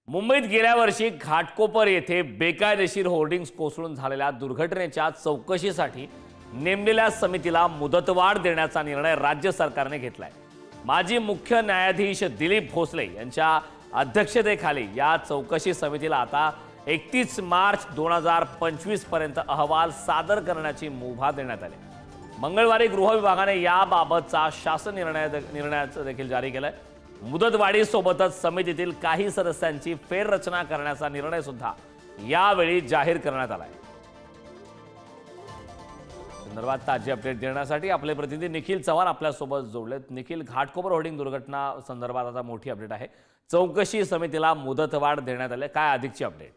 मुंबईत गेल्या वर्षी घाटकोपर येथे बेकायदेशीर होर्डिंग्स कोसळून झालेल्या दुर्घटनेच्या चौकशीसाठी नेमलेल्या समितीला मुदतवाढ देण्याचा निर्णय राज्य सरकारने घेतलाय। माजी मुख्य न्यायाधीश दिलीप भोसले यांच्या अध्यक्षतेखाली या चौकशी समितीला आता 31 मार्च 2025 पर्यंत अहवाल सादर करण्याची मुभा देण्यात आली। मंगळवारी गृह विभागाने याबाबतचा शासन निर्णयाचं देखील जारी केलाय। मुदतवाढीसोबतच समितीतील काही सदस्यांची फेररचना करण्याचा निर्णय सुद्धा यावेळी जाहीर करण्यात आलाय। संदर्भात ताजी अपडेट देण्यासाठी आपले प्रतिनिधी निखिल चव्हाण आपल्या सोबत जोडलेत। निखिल, घाटकोपर होर्डिंग दुर्घटना संदर्भात आता मोठी अपडेट आहे। चौकशी समितीला मुदतवाढ देण्यात आली, काय अधिकची अपडेट?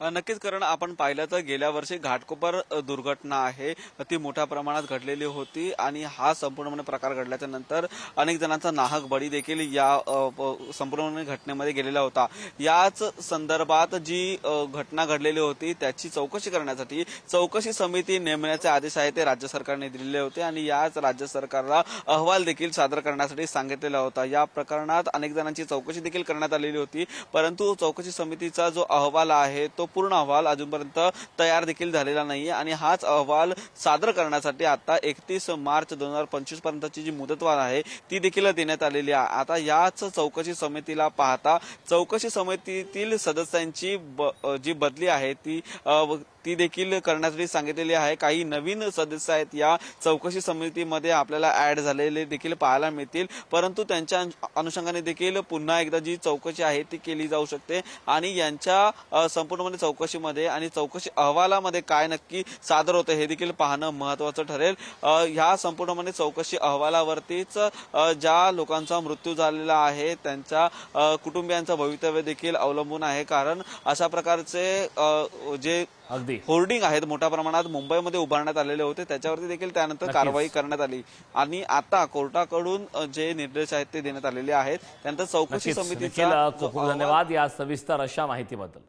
नक्कीच, कारण आपण पाहिलं तर गेल्या वर्षी घाटकोपर दुर्घटना आहे ती मोठ्या प्रमाणात घडलेली होती आणि हा संपूर्णपणे प्रकार घडल्याच्या नंतर अनेक जणांचा नाहक बळी देखील या संपूर्ण घटनेमध्ये गेलेला होता। याच संदर्भात जी घटना घडलेली होती त्याची चौकशी करण्यासाठी चौकशी समिती नेमण्याचे आदेश आहे ते राज्य सरकारने दिलेले होते आणि याच राज्य सरकारला अहवाल देखील सादर करण्यासाठी सांगितलेला होता। या प्रकरणात अनेक जणांची चौकशी देखील करण्यात आलेली होती, परंतु चौकशी समितीचा जो अहवाल आहे तो पूर्ण अहवाल अजूनपर्यंत तयार देखील झालेला नाही आणि हाच अहवाल सादर करण्यासाठी आता 31 मार्च 2025 पर्यंतची जी मुदतवाढ आहे ती देखील देण्यात आलेली आहे। आता याच चौकशी समितीला पाहता चौकशी समितीतील सदस्यांची जी बदली आहे ती देखील करण्यासाठी सांगितलेली आहे। काही नवीन सदस्य आहेत या चौकशी समितीमध्ये आपल्याला ऍड झालेले देखील पाहायला मिळतील, परंतु त्यांच्या अनुषंगाने देखील पुन्हा एकदा जी चौकशी आहे ती केली जाऊ शकते आणि यांच्या संपूर्णपणे चौकशीमध्ये आणि चौकशी अहवालामध्ये काय नक्की सादर होते हे देखील पाहणं महत्त्वाचं ठरेल। ह्या संपूर्णपणे चौकशी अहवालावरतीच ज्या लोकांचा मृत्यू झालेला आहे त्यांच्या कुटुंबियांचं भवितव्य देखील अवलंबून आहे, कारण अशा प्रकारचे जे होर्डिंग आहेत मोठ्या प्रमाणात मुंबईमध्ये उभारण्यात आलेले होते त्याच्यावरती देखील त्यानंतर कारवाई करण्यात आली आणि आता कोर्टाकडून जे निर्देश आहेत ते देण्यात आलेले आहेत। त्यानंतर चौकशी समितीचा धन्यवाद या सविस्तर अशा माहितीबद्दल।